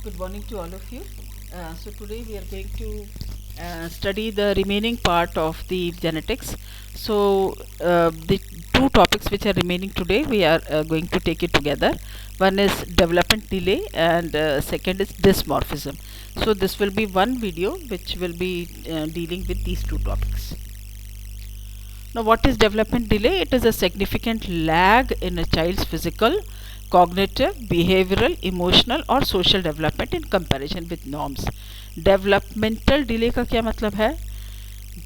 Good morning to all of you. So today we are going to study the remaining part of the genetics. The two topics which are remaining today, we are going to take it together. One is development delay and second is dysmorphism. So this will be one video which will be dealing with these two topics. Now, what is development delay? It is a significant lag in a child's physical, cognitive, behavioral, emotional और social development in comparison with norms. Developmental delay का क्या मतलब है?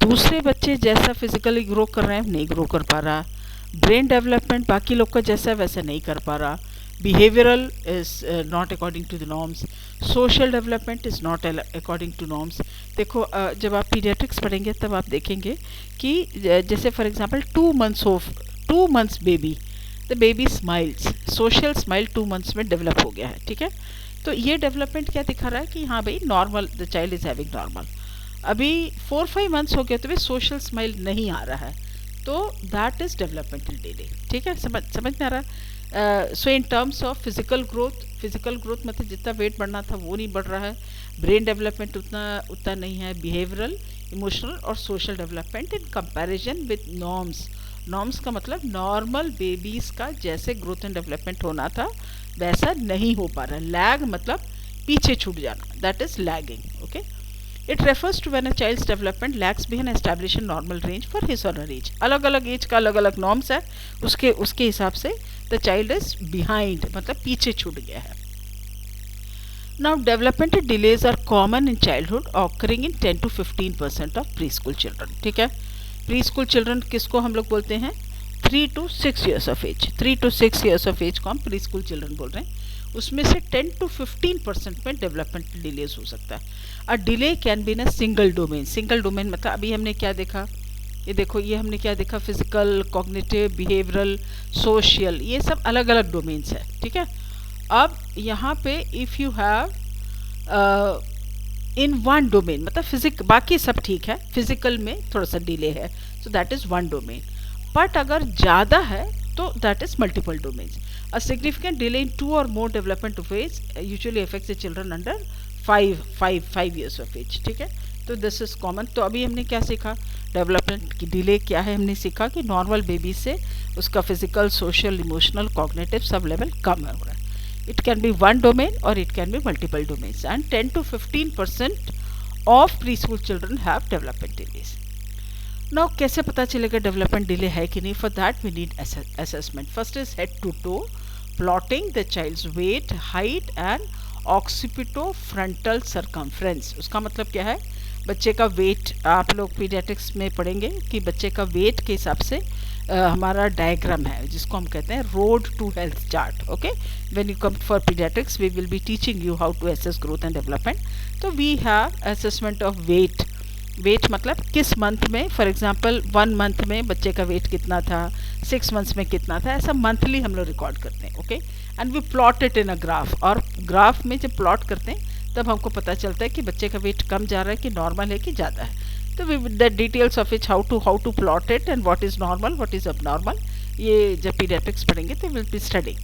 दूसरे बच्चे जैसा physically grow कर रहे हैं नहीं ग्रो कर पा रहा, ब्रेन डेवलपमेंट बाकी लोग का जैसा वैसा नहीं कर पा रहा, behavioral is not according to the norms, social development is not according to norms. देखो जब आप पीडियाट्रिक्स पढ़ेंगे तब आप देखेंगे कि जैसे for example 2 months baby, the baby smiles, social smile 2 months में डेवलप हो गया है, ठीक है. तो ये डेवलपमेंट क्या दिखा रहा है कि हाँ भाई normal, the child is having normal. अभी 4-5 months हो गए तो भी सोशल स्माइल नहीं आ रहा है, तो दैट इज डेवलपमेंटल डिले, ठीक है. समझ में आ रहा है. So in terms of physical growth मतलब जितना वेट बढ़ना था वो नहीं बढ़ रहा है, ब्रेन डेवलपमेंट उतना नहीं है, बिहेवियरल, इमोशनल और social development in comparison with norms का मतलब नॉर्मल बेबीज़ का जैसे ग्रोथ एंड डेवलपमेंट होना था वैसा नहीं हो पा रहा. लैग मतलब पीछे छूट जाना, that is lagging. Okay. It refers to when a child's development lags behind established normal range for his or her age. अलग अलग एज का अलग अलग नॉर्म्स है, उसके हिसाब से द चाइल्ड इज बिहाइंड मतलब पीछे छूट गया है. Now developmental delays are common in childhood, occurring in 10 to 15% of preschool children. ठीक है. प्री-स्कूल चिल्ड्रन किसको हम लोग बोलते हैं? 3 to 6 years of age. 3 to 6 years of age को हम प्री स्कूल चिल्ड्रन बोल रहे हैं. उसमें से 10 to 15% में डेवलपमेंटल डिलेज हो सकता है. A delay can be in a single domain मतलब अभी हमने क्या देखा, ये देखो, ये हमने क्या देखा, फिजिकल, कॉग्निटिव, बिहेवियरल, सोशल, ये सब अलग अलग डोमेन्स है, ठीक है. अब यहाँ पे if you have in one domain मतलब बाकी सब ठीक है, फिजिकल में थोड़ा सा डिले है, सो that is one domain. But अगर ज़्यादा है तो that is multiple domains. A significant delay in 2 or more development phase usually affects the children under 5 years of age. ठीक है. तो दिस इज कॉमन. तो अभी हमने क्या सीखा, डेवलपमेंट की डिले क्या है. हमने सीखा कि नॉर्मल बेबी से उसका फिजिकल, सोशल, इमोशनल, कॉग्निटिव सब लेवल कम हो रहा है. It can be one domain और it can be multiple domains and 10 to 15% of preschool children have development delays. Now कैसे पता चलेगा डेवलपमेंट डिले है कि नहीं? For that we need assessment. First is head to toe plotting the child's weight, height and occipitofrontal circumference. उसका मतलब क्या है? बच्चे का वेट, आप लोग पीडियाट्रिक्स में पढ़ेंगे कि बच्चे का वेट के हिसाब से हमारा डायग्राम है जिसको हम कहते हैं road to health chart. Okay. When you come for paediatrics we will be teaching you how to assess growth and development. तो we have assessment of weight मतलब किस मंथ में, फॉर एग्जांपल 1 month में बच्चे का वेट कितना था, 6 months में कितना था, ऐसा मंथली हम लोग रिकॉर्ड करते हैं. Okay. And we plot it in a graph. और ग्राफ में जब प्लॉट करते हैं तब हमको पता चलता है कि बच्चे का वेट कम जा रहा है कि नॉर्मल है कि ज़्यादा है. तो we the details of it, how to plot it and what is normal, what is abnormal, ये जब पीडियाट्रिक्स पढ़ेंगे तो will be studying.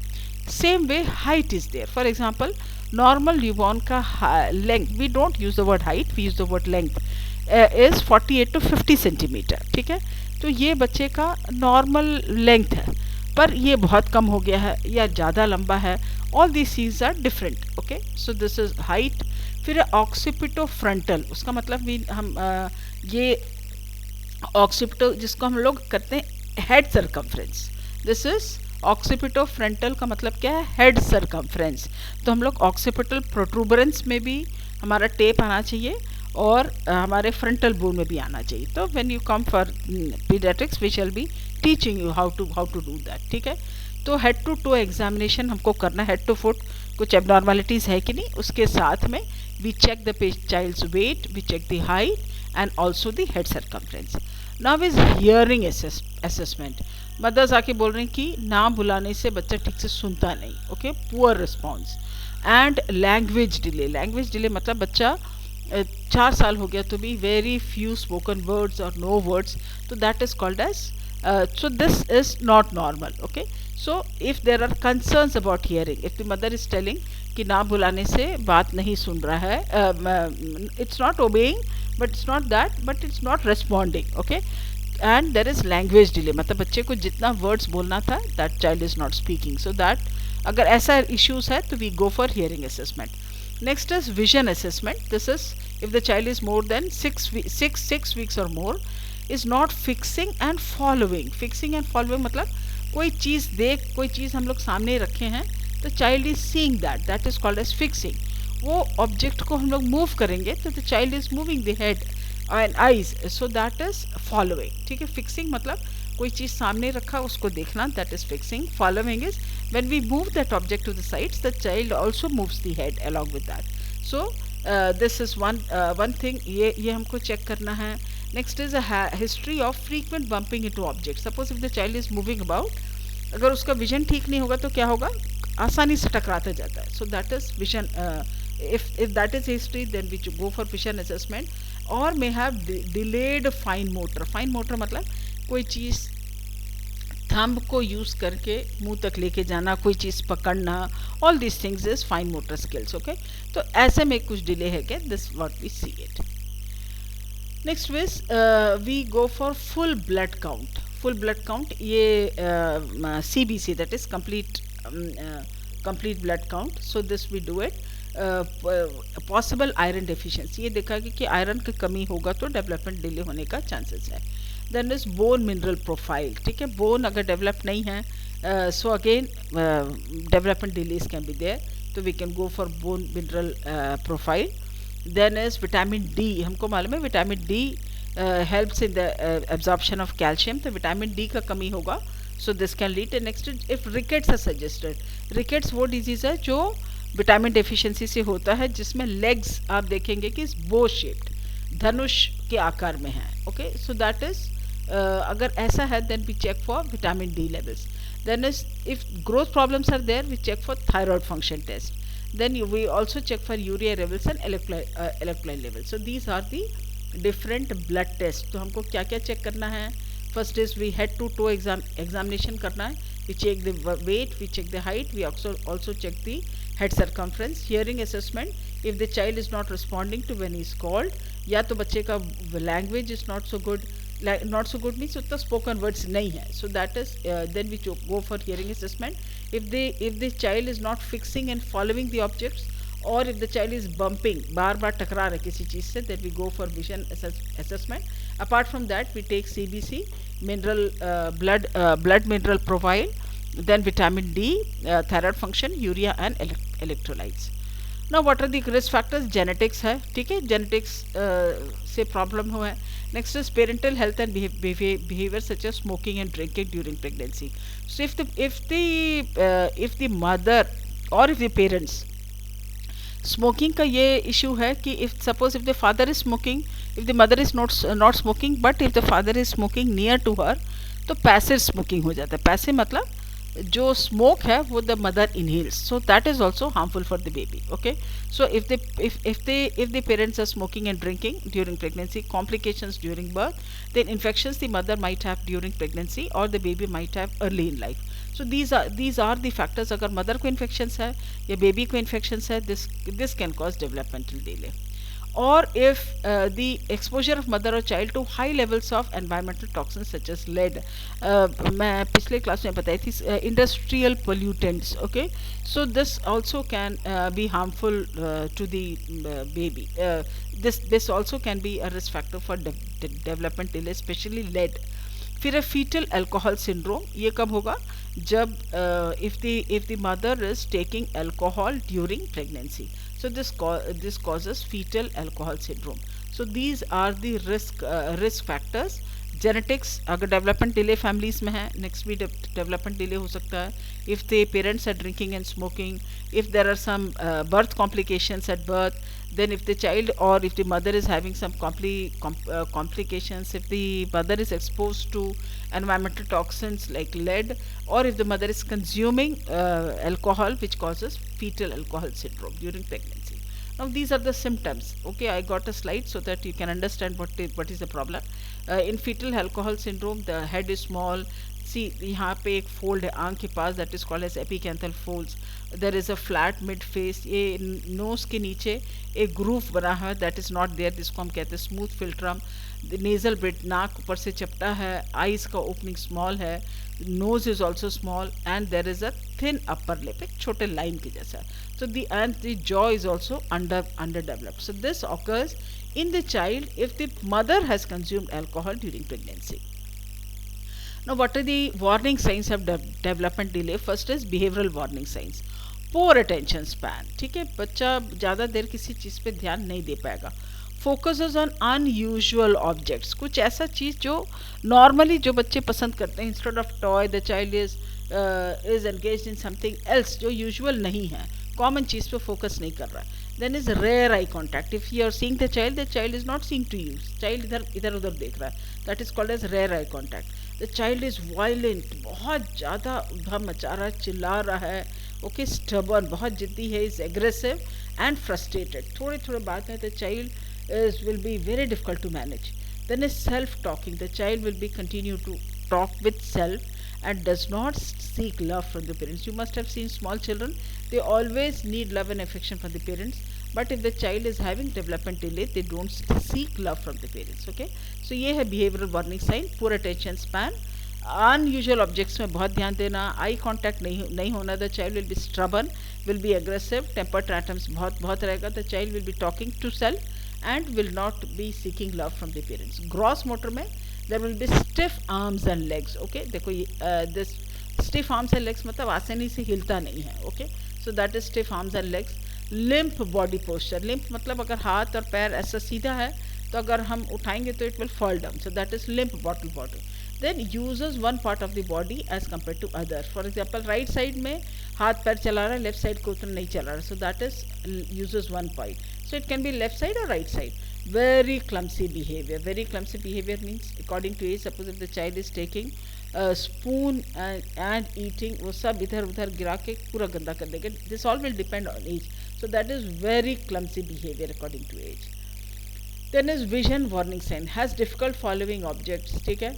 Same way height is there. For example normal newborn का length, we don't use the word height, we use the word length, is 48 to 50 centimetre. ठीक है. तो ये बच्चे का नॉर्मल लेंथ है, पर ये बहुत कम हो गया है या ज़्यादा लंबा है. ऑल दीज चीज़ are different. Okay. So this is height. फिर ऑक्सीपिटोफ्रंटल, उसका मतलब भी हम ये ऑक्सीपिटो जिसको हम लोग करते हैं हेड सरकमफ्रेंस, दिस इज ऑक्सीपिटोफ्रंटल का मतलब क्या है? Head circumference. तो हम लोग ऑक्सीपिटल प्रोट्रूबरेंस में भी हमारा टेप आना चाहिए और हमारे फ्रंटल बोन में भी आना चाहिए. तो when you come for paediatrics we shall be teaching you how to do that. ठीक है. तो हेड टू टो एग्जामिनेशन हमको करना है. हेड टू फुट कुछ एबनॉर्मलिटीज़ है कि नहीं, उसके साथ में we check the child's weight, we check the height and also the head circumference. Now is hearing assessment. Mothers आके बोल रहे हैं कि नाम बुलाने से बच्चा ठीक से सुनता नहीं. Okay. Poor response. And language delay मतलब बच्चा 4 साल हो गया तो भी वेरी फ्यू स्पोकन वर्ड्स और नो वर्ड्स, तो that is called as, so this is not normal. Okay. So if there are concerns about hearing, if the mother is telling कि ना बुलाने से बात नहीं सुन रहा है, it's not obeying, but it's not that, but it's not responding, okay. And there is language delay, मतलब बच्चे को जितना words बोलना था, that child is not speaking. So that अगर ऐसा issues है तो we go for hearing assessment. Next is vision assessment. This is if the child is more than 6 weeks or more, is not fixing and following. Fixing and following मतलब कोई चीज़ देख, कोई चीज़ हम लोग सामने रखे हैं तो child is seeing that, that is called as fixing. वो ऑब्जेक्ट को हम लोग मूव करेंगे तो the child is moving the head and eyes, so that is following. ठीक है, फिक्सिंग मतलब कोई चीज़ सामने रखा उसको देखना, that is fixing. Following is when we move that object to the sides, the child also moves the head along with that. So this is one thing, ये हमको चेक करना है. Next is a history of frequent bumping into object. Suppose if the child is moving about, अगर उसका vision ठीक नहीं होगा तो क्या होगा, आसानी से टकराता जाता है. सो that is vision. if that is history, then we go for vision assessment. और may have delayed fine motor. fine motor मतलब कोई चीज़ थंब को यूज़ करके मुंह तक लेके जाना, कोई चीज़ पकड़ना, all these things is fine motor skills. okay, तो ऐसे में कुछ डिले है क्या, this what we see it. Next which we go for full blood count. Full blood count ये CBC, that is complete blood count. So this we do it. Possible iron deficiency, ये देखा कि iron की कमी होगा तो development delay होने का चांसेस है. Then is bone mineral profile. ठीक है, बोन अगर डेवलप नहीं है so again development delays can be there, तो we can go for bone mineral profile. Then is vitamin D. हमको मालूम है vitamin D helps in the absorption of calcium, तो विटामिन डी का कमी होगा, so this can lead. Next if rickets are suggested. Rickets वो disease है जो विटामिन डेफिशिएंसी से होता है, जिसमें लेग्स आप देखेंगे कि बो शेप्ड, धनुष के आकार में है. ओके, सो दैट इज अगर ऐसा है then we check for vitamin D levels. Then is if growth problems are there we check for thyroid function test. Then we also check for urea levels and electrolyte levels. So these are the different blood tests. तो हमको क्या क्या check करना है. First is we head to toe examination करना है. We check the weight, we check the height, we also check the head circumference. Hearing assessment, if the child is not responding to when he is called, या तो बच्चे का language is not so good, not so good means उतना spoken words नहीं है, so that is then we go for hearing assessment. If the child is not fixing and following the objects, or if the child is bumping, बार बार टकरा रहा किसी चीज़ से, then we go for vision assessment. Apart from that we take CBC, mineral blood mineral profile, then vitamin D, thyroid function, urea and electrolytes. Now what are the risk factors? Genetics है, ठीक है, genetics से problem हुआ है. Next is parental health and behavior such as smoking and drinking during pregnancy. So if the mother or if the parents, smoking का ये issue है कि if the father is smoking, if the mother is not smoking, but if the father is smoking near to her, तो passive smoking हो जाता है. passive मतलब जो smoke है वो the mother inhales, so that is also harmful for the baby. okay, so if the parents are smoking and drinking during pregnancy, complications during birth, then infections the mother might have during pregnancy or the baby might have early in life. So these are the factors. अगर mother को infections है या baby को infections है, this can cause developmental delay. Or if the exposure of mother or child to high levels of environmental toxins such as lead, मैं पिछले class में बताई थी, industrial pollutants. okay, so this also can be harmful to the baby. This also can be a risk factor for development delay, especially lead. फिर है fetal alcohol syndrome. ये कब होगा, जब if the mother is taking alcohol during pregnancy. So this causes fetal alcohol syndrome. So these are the risk factors. Genetics, अगर development delay families में है, next भी development delay हो सकता है. If the parents are drinking and smoking, if there are some birth complications at birth, then if the child or if the mother is having some complications, if the mother is exposed to environmental toxins like lead, or if the mother is consuming alcohol, which causes fetal alcohol syndrome during pregnancy. Now these are the symptoms. okay, I got a slide so that you can understand what is the problem. In fetal alcohol syndrome, the head is small, सी यहाँ पे एक fold है आंख के पास, that is called as epicanthal folds. There is a flat mid face, ये nose के नीचे एक ग्रूव बना है, दैट इज नॉट देयर, जिसको हम कहते हैं स्मूथ फिल्ट्रम. नेजल ब्रिड, नाक ऊपर से चपटा है, आईज का ओपनिंग स्मॉल है, nose is also small, and there is a thin upper lip, एक छोटे लाइन के जैसा. So the jaw is also underdeveloped. So this occurs in the child if the mother has consumed alcohol during pregnancy. Now, what are the warning signs of development delay? First is behavioral warning signs. Poor attention span. ठीक है, बच्चा ज़्यादा देर किसी चीज़ पे ध्यान नहीं दे पाएगा. Focuses on unusual objects, कुछ ऐसा चीज़ जो नॉर्मली जो बच्चे पसंद करते हैं, instead of toy the child is engaged in something else जो यूजुअल नहीं है, कॉमन चीज़ पे फोकस नहीं कर रहा है. Then is rare eye contact. If you are seeing the child is not seeing to you, child इधर उधर देख रहा है, that is called as rare eye contact. The child is violent, बहुत ज़्यादा उधम मचा रहा है, चिल्ला रहा है. ओके, स्टबर्न, बहुत जिद्दी है, इज एग्रेसिव एंड फ्रस्ट्रेटेड. थोड़े थोड़े बात है, the child will be very difficult to manage. Then is self-talking. The child will be continue to talk with self and does not seek love from the parents. You must have seen small children, they always need love and affection from the parents, but if the child is having development delay, they don't seek love from the parents. Okay, so ये है behavioral warning sign. Poor attention span, unusual objects में बहुत ध्यान देना, eye contact नहीं होना, the child will be stubborn, will be aggressive, temper tantrums बहुत रहेगा, the child will be talking to self and will not be seeking love from the parents. Gross motor में there will be stiff arms and legs. Okay, देखो ये this stiff arms and legs मतलब आसानी से हिलता नहीं है. Okay, so that is stiff arms and legs. Limp body posture. Limp मतलब अगर हाथ और पैर ऐसा सीधा है तो अगर हम उठाएंगे तो it will fall down. So that is limp body. Then uses one part of the body as compared to other. For example, right side में हाथ पैर चला रहा है, left side को उतना नहीं चला रहा. So that is uses one point. So it can be left side or right side. Very clumsy behavior. Very clumsy behavior means according to age. Suppose if the child is taking a spoon and eating, वो सब इधर उधर गिरा के पूरा गंदा कर देगा. This all will depend on age. So that is very clumsy behavior according to age. Then is vision warning sign. Has difficult following objects. ठीक है,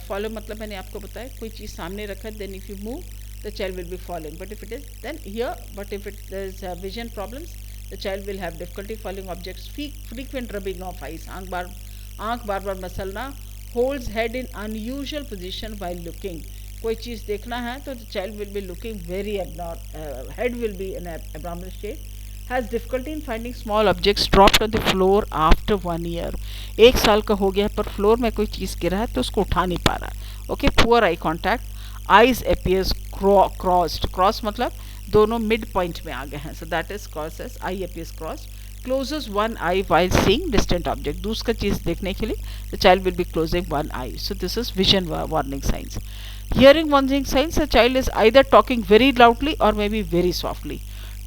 follow मतलब मैंने आपको बताया कोई चीज़ सामने रखा, then if you move the child will be following. But if it is then here, but if there is vision problems, the child will have difficulty following objects. Frequent rubbing of eyes, आँख बार बार मसलना. Holds head in unusual position while looking. कोई चीज़ देखना है तो the child will be looking very abnormal, head will be in an abnormal state. Has difficulty in finding small objects dropped on the floor after 1 year. 1 साल का हो गया है पर फ्लोर में कोई चीज़ गिरा है तो उसको उठा नहीं पा रहा. Okay, poor eye contact. Eyes appears crossed मतलब दोनों मिड पॉइंट में आ गए हैं. So that is called as eye appears crossed. Closes one eye while seeing distant object. दूसरा चीज़ देखने के लिए the child will be closing one eye. So this is vision warning signs. Hearing warning signs, the child is either talking very loudly or maybe very softly.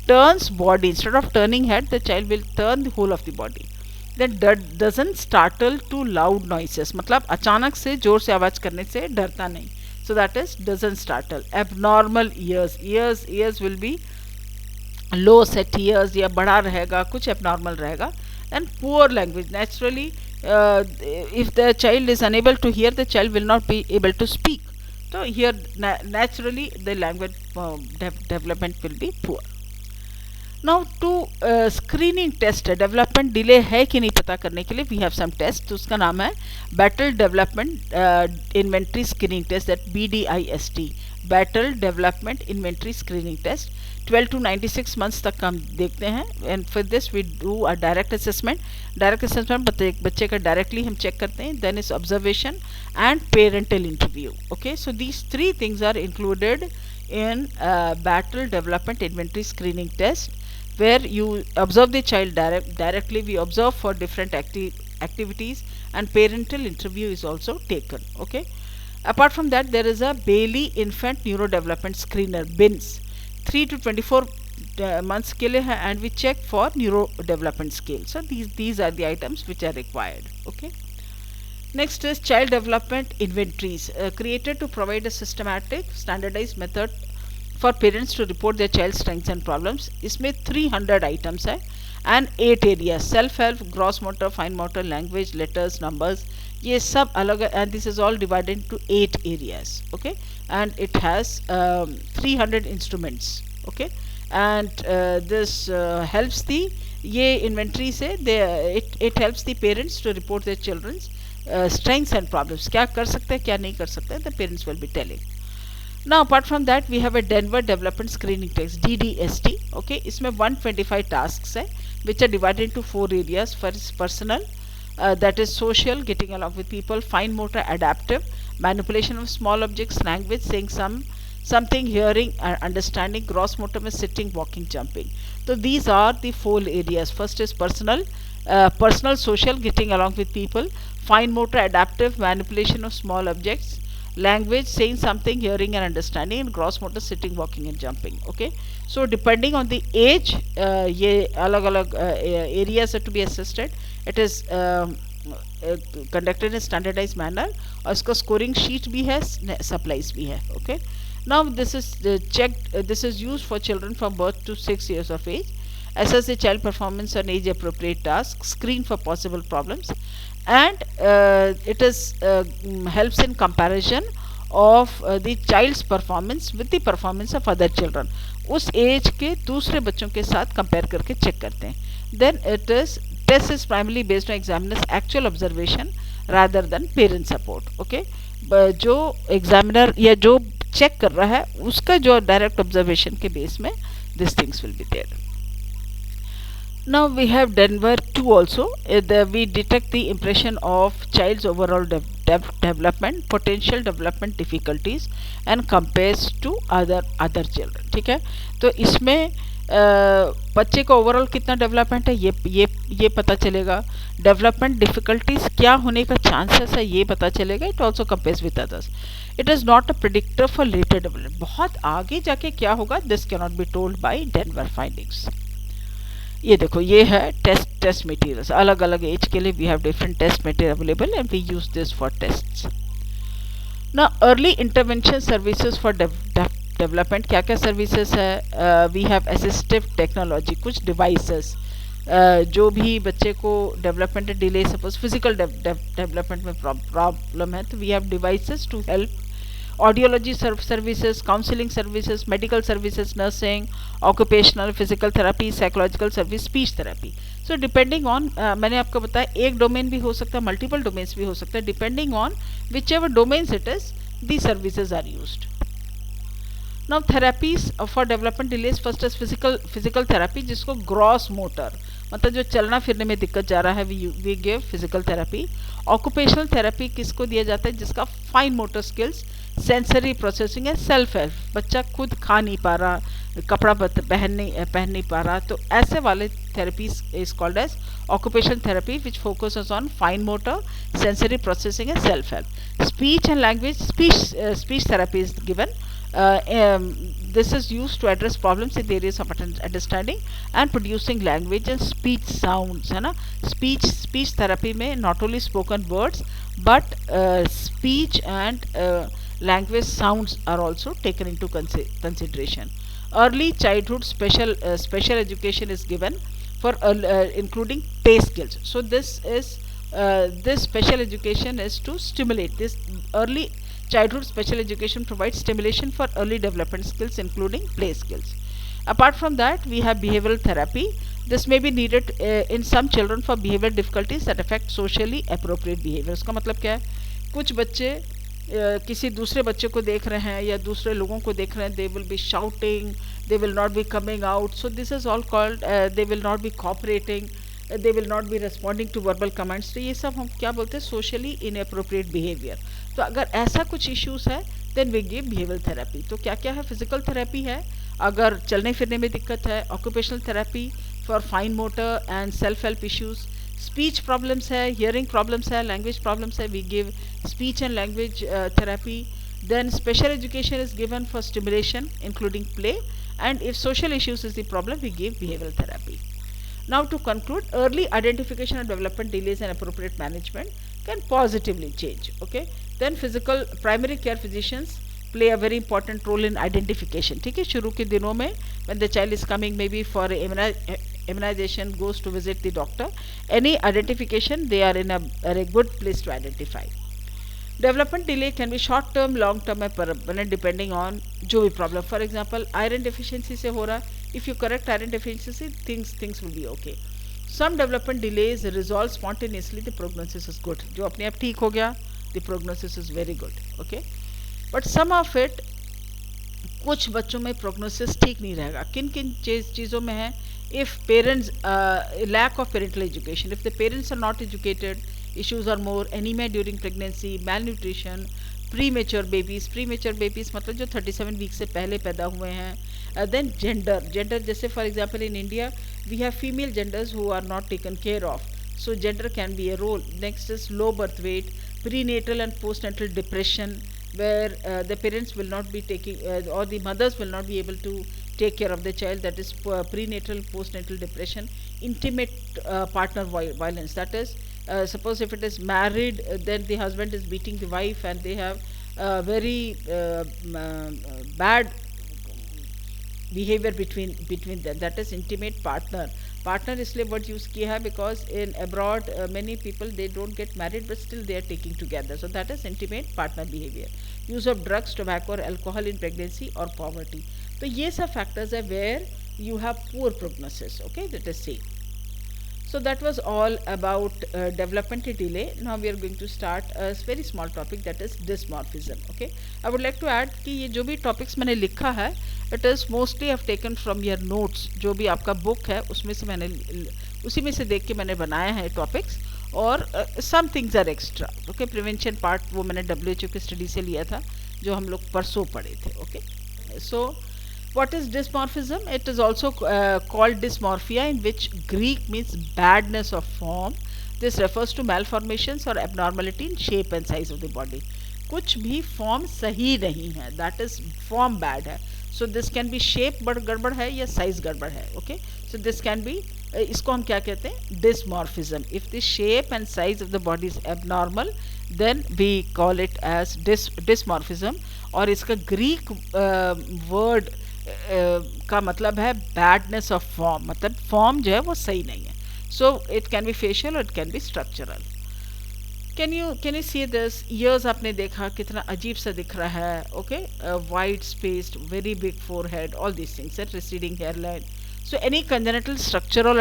Turns body, instead of turning head, the child will turn the whole of the body. Then doesn't startle to loud noises. मतलब अचानक से जोर से आवाज़ करने से डरता नहीं. So that is doesn't startle. Abnormal ears will be low set ears या बड़ा रहेगा, कुछ abnormal रहेगा. And poor language. Naturally, if the child is unable to hear, the child will not be able to speak. So here naturally the language development will be poor. Now to screening test development delay है कि नहीं पता करने के लिए we have some test. तो उसका नाम है Battle Development Inventory Screening Test, that BDIST, Battle Development Inventory Screening Test. 12 to 96 months तक हम देखते हैं. And for this we do a direct assessment. Direct assessment बच्चे का directly हम check करते हैं. Then is observation and parental interview. Okay, so these 3 things are included in Battle Development Inventory Screening Test, where you observe the child directly. We observe for different activities and parental interview is also taken. Okay, apart from that there is a Bailey Infant Neurodevelopment Screener, BINS, 3 to 24 months के लिए है, and we check for neurodevelopment scale. So these are the items which are required. Okay, next is child development inventories, created to provide a systematic standardized method for parents to report their child's strengths and problems. इसमें 300 items है and 8 areas: self help, gross motor, fine motor, language, letters, numbers, ये सब अलग, and this is all divided into 8 areas. Okay, and it has 300 instruments. Okay, and this helps the, ये inventory से it helps the parents to report their children's strengths and problems. क्या कर सकते हैं, क्या नहीं कर सकते हैं, the parents will be telling. Now apart from that we have a Denver Development Screening Test, DDST. Okay, इसमें 125 tasks है which are divided into 4 areas. First, personal, that is social, getting along with people; fine motor, adaptive, manipulation of small objects; language, saying something; hearing and understanding; gross motor में sitting, walking, jumping. So these are the 4 areas. First is personal, social, getting along with people; fine motor, adaptive, manipulation of small objects; language, saying something, hearing and understanding; and gross motor, sitting, walking and jumping. Okay, so depending on the age, ये अलग अलग areas are to be assisted. It is conducted in a standardized manner, और इसका scoring sheet भी है, supplies भी है. Okay, now this is checked, this is used for children from birth to 6 years of age. Assess the child performance on age appropriate tasks, screen for possible problems, and it is helps in comparison of the child's performance with the performance of other children. उस as के दूसरे बच्चों के साथ compare करके check करते हैं. Then it is, test is primarily based on examiner's actual observation rather than parent support. Okay, जो एग्जामिनर या जो चेक कर रहा है उसका जो डायरेक्ट ऑब्जर्वेशन के बेस में this things will be there. Now we have Denver 2 also. We detect the impression of child's overall development, potential development difficulties and compares to other children. ठीक है, तो इसमें बच्चे का ओवरऑल कितना डेवलपमेंट है ये पता चलेगा. डेवलपमेंट डिफिकल्टीज क्या होने का चांसेस है ये पता चलेगा. It also compares with others. It is not a predictor for later development. बहुत आगे जाके क्या होगा, this can not be told by Denver findings. ये देखो, ये है टेस्ट मटेरियल्स. अलग अलग एज के लिए we have different test material available and we use this for tests. Now early intervention services for development. क्या क्या सर्विसेज है, वी हैव असिस्टिव टेक्नोलॉजी, कुछ डिवाइसेस जो भी बच्चे को development delay, suppose physical development में प्रॉब्लम है तो we have devices to help. Audiology services, counselling services, medical services, nursing, occupational, physical therapy, psychological service, speech therapy. So depending on, मैंने आपको बताया एक डोमेन भी हो सकता है, मल्टीपल डोमेन्स भी हो सकता है. Depending on whichever domains it is, the services are used. Now therapies for development delays. First is physical therapy, जिसको ग्रॉस मोटर मतलब जो चलना फिरने में दिक्कत जा रहा है, we give physical therapy. Occupational therapy किसको दिया जाता है, जिसका fine motor skills, sensory processing है, सेल्फ हेल्प, बच्चा खुद खा नहीं पा रहा, कपड़ा पहन नहीं पा रहा, तो ऐसे वाले therapies is called as occupational therapy which focuses on fine motor, sensory processing and self help. Speech and language, speech therapy is given. This is used to address problems in the areas of understanding and producing language and speech sounds, है ना. speech therapy में not only spoken words but speech and language sounds are also taken into consideration. Early childhood special education is given for including play skills. So this special education is to stimulate this early childhood. Special education provides stimulation for early development skills including play skills. Apart from that we have behavioral therapy. This may be needed in some children for behavioral difficulties that affect socially appropriate behavior. इसका मतलब क्या है, कुछ बच्चे किसी दूसरे बच्चे को देख रहे हैं या दूसरे लोगों को देख रहे हैं, they will be shouting, they will not be coming out, so this is all called they will not be cooperating, they will not be responding to verbal commands. तो ये सब हम क्या बोलते हैं, socially inappropriate behavior. तो अगर ऐसा कुछ इश्यूज है then we give behavioural therapy. तो क्या क्या है, फिजिकल थेरेपी है अगर चलने फिरने में दिक्कत है, occupational therapy for fine motor and self help issues, speech problems है, हियरिंग प्रॉब्लम्स है, लैंग्वेज प्रॉब्लम्स है, we give speech and language therapy. Then special education is given for stimulation including play, and if social issues is the problem we give behavioural therapy. Now to conclude, early identification of development delays and appropriate management can positively change. Okay, then primary care physicians play a very important role in identification. ठीक है, शुरू के दिनों में when the child is coming maybe for immunization, goes to visit the doctor, any identification, they are in a good place to identify. Development delay can be short term, long term, and permanent depending on जो भी problem. For example, iron deficiency से हो रहा, if you correct iron deficiency, things will be okay. Some development delays resolve spontaneously, the prognosis is good. जो अपने आप ठीक हो गया, the prognosis is very good. Okay, but some of it, कुछ बच्चों में प्रोग्नोसिस ठीक नहीं रहेगा. किन किन चीज़ों में है? If parents lack of parental education, if the parents are not educated, issues are more. Anemia during pregnancy, malnutrition, premature babies मतलब जो 37 वीक से पहले पैदा हुए हैं. Then gender जैसे for example in India we have female genders who are not taken care of, so gender can be a role. Next is low birth weight, prenatal and postnatal depression, where the parents will not be taking or the mothers will not be able to take care of the child, that is prenatal postnatal depression. Intimate partner violence, that is suppose if it is married, then the husband is beating the wife and they have very bad behavior between them, that is intimate partner. इसलिए word use किया है because in abroad many people they don't get married but still they are taking together, so that is intimate partner behavior. Use of drugs, tobacco or alcohol in pregnancy or poverty, तो ये सब factors है where you have poor prognosis. Okay, that is safe. So that was all about developmental delay. Now we are going to start a very small topic, that is dysmorphism. Okay, I would like to add कि ये जो भी topics मैंने लिखा है, it is mostly I've taken from your notes. जो भी आपका book है उसमें से मैंने उसी में से देख के मैंने बनाया है topics, और some things are extra. Okay, prevention part वो मैंने WHO की study से लिया था जो हम लोग परसों पढ़े थे. Okay, so what is dysmorphism? It is also called dysmorphia, in which Greek means badness of form. This refers to malformations or abnormality in shape and size of the body. कुछ भी form सही नहीं है, that is form bad है. So this can be shape गड़बड़ है या size गड़बड़ है. Okay, so this can be इसको हम क्या कहते हैं? Dysmorphism. If the shape and size of the body is abnormal, then we call it as dysmorphism. और इसका Greek word का मतलब है बैडनेस ऑफ फॉर्म, मतलब फॉर्म जो है वो सही नहीं है. So it can be facial और it can be structural. Can you see this? Ears आपने देखा कितना अजीब सा दिख रहा है. Okay, wide spaced, very big forehead, all these things, receding hairline. So any congenital structural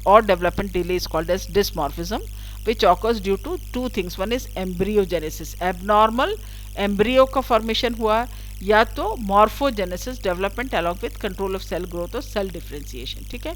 or development delay is called as dysmorphism, which occurs due to two things. One is embryogenesis, abnormal embryo का formation हुआ, या तो morphogenesis, development along with control of cell growth और cell differentiation. ठीक है,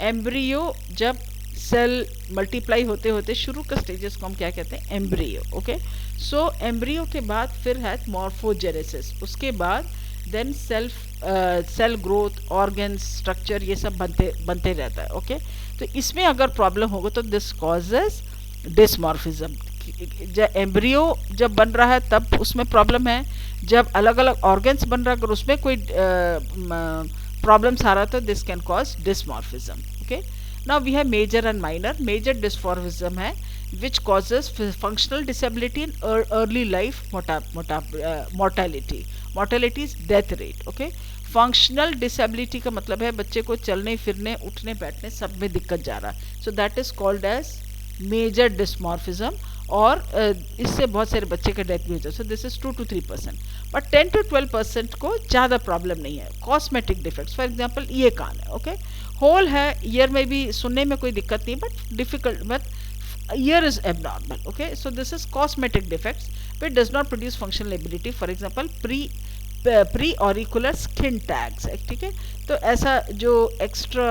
embryo जब cell multiply होते होते शुरू का स्टेजेस को हम क्या कहते हैं? एम्ब्रियो. ओके, सो एम्ब्रियो के बाद फिर है मॉर्फोजेनेसिस, उसके बाद then cell growth, organ structure, ये सब बनते रहता है. ओके, तो इसमें अगर प्रॉब्लम होगा तो दिस कॉजेज डिसमॉर्फिज्म. जब एम्ब्रियो जब बन रहा है तब उसमें प्रॉब्लम है, जब अलग अलग ऑर्गन्स बन रहा है अगर उसमें कोई प्रॉब्लम्स आ रहा है तो this can cause dysmorphism. Okay, now we have major and minor. Major dysmorphism है which causes functional disability in early life mortality. Mortality is death rate. Okay, functional disability का मतलब है बच्चे को चलने फिरने उठने बैठने सब में दिक्कत जा रहा है. So that is called as major dysmorphism, और इससे बहुत सारे बच्चे का डेथ भी हो जाता है. So this is 2 to 3%, but 10 to 12% को ज़्यादा प्रॉब्लम नहीं है. कॉस्मेटिक डिफेक्ट्स, फॉर एग्जाम्पल ये कान है, ओके, होल है, ईयर में भी सुनने में कोई दिक्कत नहीं, but difficult, but ear is abnormal. Okay, so this is cosmetic defects which does not produce functional ability. For example, pre-auricular skin tags. ठीक है, तो ऐसा जो एक्स्ट्रा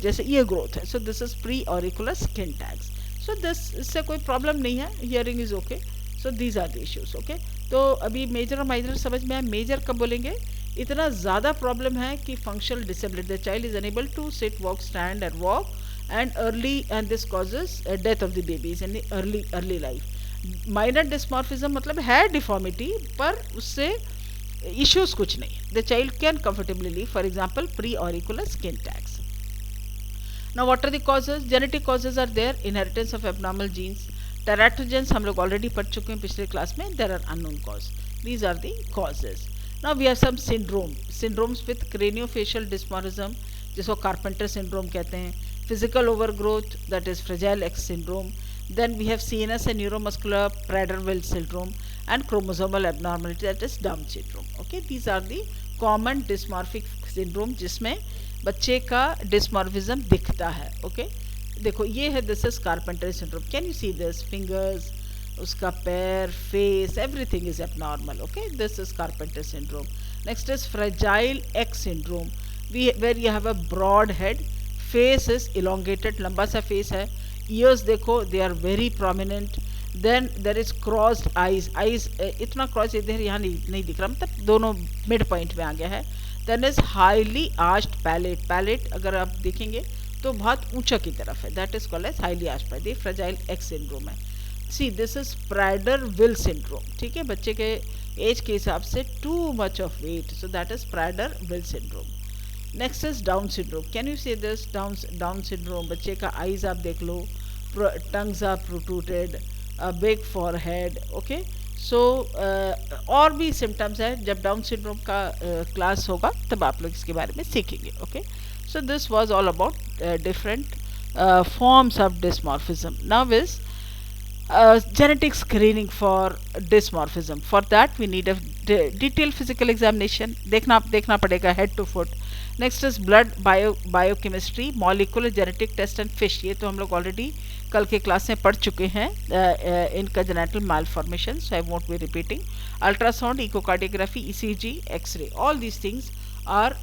जैसे ईयर ग्रोथ है, so this is pre-auricular skin tags. So this इससे कोई problem नहीं है, hearing is okay. So these are the issues. Okay, तो अभी मेजर और माइनर समझ में आया. मेजर कब बोलेंगे? इतना ज़्यादा प्रॉब्लम है कि functional disability, the child is unable to sit, walk, stand and walk, and this causes death of the babies in the early life. Minor dysmorphism मतलब है deformity पर उससे issues कुछ नहीं. The child can comfortably live. For example, pre-auricular skin tags. Now what are the causes? Genetic causes are there. Inheritance of abnormal genes. Teratogens हम लोग already पढ़ चुके हैं पिछले क्लास में. There are unknown causes. These are the causes. Now we have some syndromes with craniofacial dysmorphism, जिसको carpenter syndrome कहते हैं, physical overgrowth that is fragile x syndrome, then we have CNS and neuromuscular Prader-Willi syndrome and chromosomal abnormality that is Down syndrome. Okay, these are the common dysmorphic syndrome जिसमें बच्चे का dysmorphism दिखता है. Okay, देखो ये है, this is Carpenter syndrome. Can you see this? Fingers, उसका पैर, face, everything is abnormal. Okay, this is Carpenter syndrome. Next is Fragile X syndrome, where you have a broad head, face is elongated, लंबा सा face है, ears देखो they are very prominent, then there is crossed eyes, इतना cross इधर यहाँ नहीं दिख रहा, मतलब दोनों मिड पॉइंट में आ गया है. then is highly arched palate अगर आप देखेंगे तो बहुत ऊंचा की तरफ है, that is called as highly arched palate, fragile X syndrome है. see this is Prader-Willi syndrome. ठीक है, बच्चे के एज के हिसाब से too much of weight, so that is Prader-Willi syndrome. Next is Down syndrome. Can you say this? Down syndrome, बच्चे का आईज आप देख लो, tongues are protruded, big forehead. Okay, so और भी सिम्टम्स है. जब डाउन सिंड्रोम का क्लास होगा तब आप लोग इसके बारे में सीखेंगे. Okay, so this was all about different forms of dysmorphism. Now is genetic screening for dysmorphism. For that we need a detailed physical examination. देखना पड़ेगा head to foot. Next is blood biochemistry, molecular genetic test and FISH. ये तो हम लोग already कल के class में पढ़ चुके हैं in congenital malformation, so I won't be repeating. Ultrasound, echocardiography, ECG, X-ray, all these things are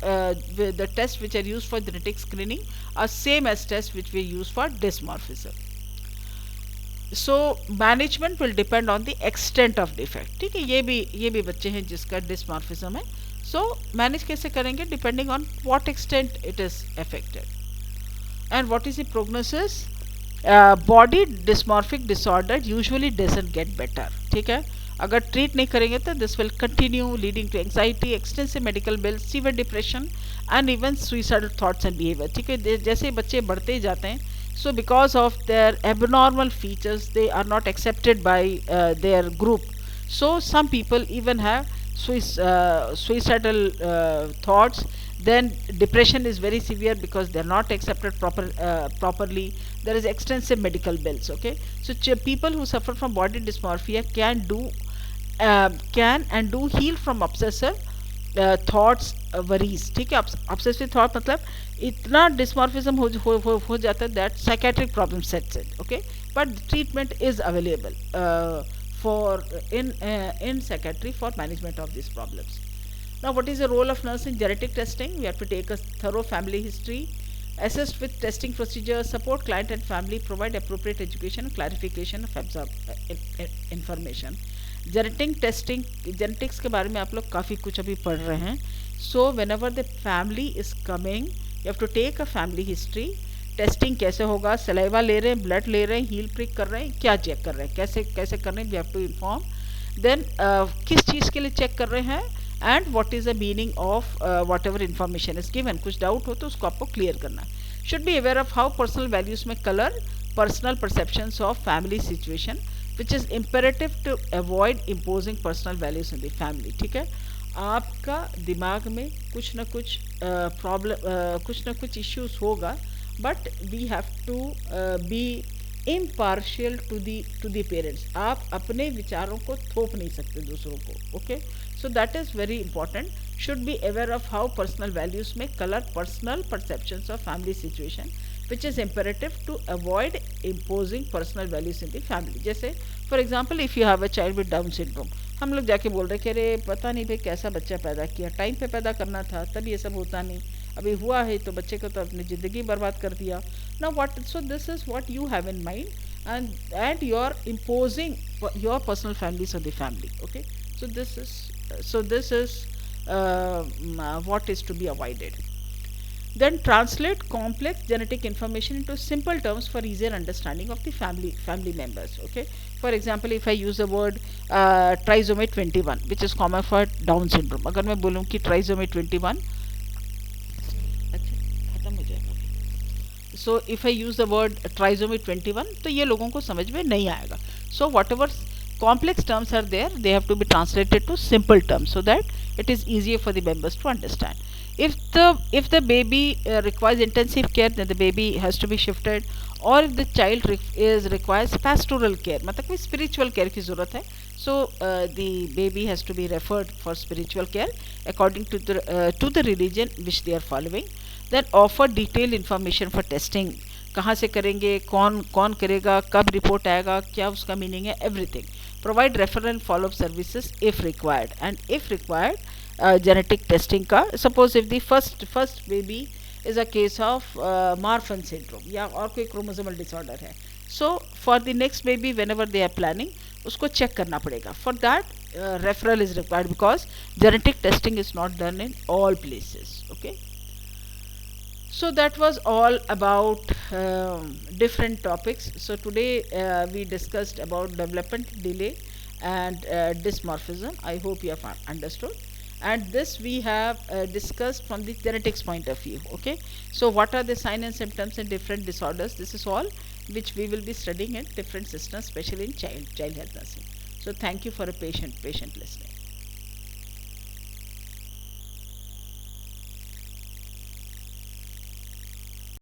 the tests which are used for genetic screening are same as tests which we use for dysmorphism. So management will depend on the extent of defect. ठीक है, ये भी बच्चे हैं जिसका डिस्मॉर्फिज्म है. सो manage कैसे करेंगे? Depending on what extent it is affected and what is the prognosis. Body dysmorphic disorder usually doesn't get better. ठीक है, अगर ट्रीट नहीं करेंगे तो this will continue leading to anxiety, extensive medical bill, severe depression and even suicidal thoughts and behaviour. ठीक है, जैसे बच्चे बढ़ते जाते हैं, so because of their abnormal features they are not accepted by their group, so some people even have suicidal thoughts. Then depression is very severe because they are not accepted properly. There is extensive medical bills. Okay, so people who suffer from body dysmorphia can and do heal from obsessive thoughts worries. ठीक है, obsessive thought मतलब इतना डिस्मॉर्फिज्म हो जाता है that psychiatric problem sets in. Okay, but treatment is available for in psychiatry for management of this problems. Now what is the role of nurse in genetic testing? We have to take a thorough family history, assist with testing procedures, support client and family, provide appropriate education and clarification of information. Genetic testing, genetics के बारे में आप लोग काफ़ी कुछ अभी पढ़ रहे हैं. So whenever the family is coming you have to take a family history. Testing कैसे होगा? सलाइवा ले रहे हैं, ब्लड ले रहे हैं, हील प्रिक कर रहे हैं, क्या चेक कर रहे हैं, कैसे कर रहे हैं, we have to inform. Then किस चीज़ के लिए चेक कर रहे हैं and what is the meaning of whatever information is given. कुछ डाउट हो तो उसको आपको क्लियर करना है. Should be aware of how personal values may colour personal perceptions of family situation which is imperative to avoid imposing personal values in the family. ठीक है, आपका दिमाग में कुछ ना कुछ प्रॉब्लम, कुछ ना कुछ इश्यूज होगा, but we have to be impartial to the parents. आप अपने विचारों को थोप नहीं सकते दूसरों को. Okay, so that is very important. Should be aware of how personal values may colour personal perceptions of family situation which is imperative to avoid imposing personal values in the family. जैसे for example if you have a child with Down syndrome, हम लोग जाके बोल रहे कि अरे पता नहीं भाई कैसा बच्चा पैदा किया, टाइम पे पैदा करना था तब ये सब होता नहीं, अभी हुआ है तो बच्चे को तो अपनी ज़िंदगी बर्बाद कर दिया. Now what, so this is what you have in mind and you are imposing your personal values on the family. Okay, so this is what is to be avoided. Then translate complex genetic information into simple terms for easier understanding of the family members. Okay, for example if I use the word trisomy 21 which is common for Down syndrome, अगर मैं बोलूँ कि trisomy 21, अच्छा खत्म हो जाएगा. So if I use the word trisomy 21 तो ये लोगों को समझ में नहीं आएगा. So whatever complex terms are there, they have to be translated to simple terms so that it is easier for the members to understand. if the baby requires intensive care, then the baby has to be shifted, or if the child requires pastoral care, मतलब कोई spiritual care की ज़रूरत है, so the baby has to be referred for spiritual care according to the religion which they are following. Then offer detailed information for testing, कहाँ से करेंगे, कौन कौन करेगा, कब रिपोर्ट आएगा, क्या उसका मीनिंग है, everything. Provide referral and follow up services if required, and if required genetic testing का. Suppose if the first baby is a case of Marfan syndrome या और कोई chromosomal disorder है, so for the next baby whenever they are planning, उसको check करना पड़ेगा. For that referral is required because genetic testing is not done in all places. Okay. So that was all about different topics. So today we discussed about development delay and dysmorphism. I hope you have understood, and this we have discussed from the genetics point of view. Okay, so what are the signs and symptoms in different disorders? This is all which we will be studying in different systems, especially in child health nursing. So thank you for a patient listening.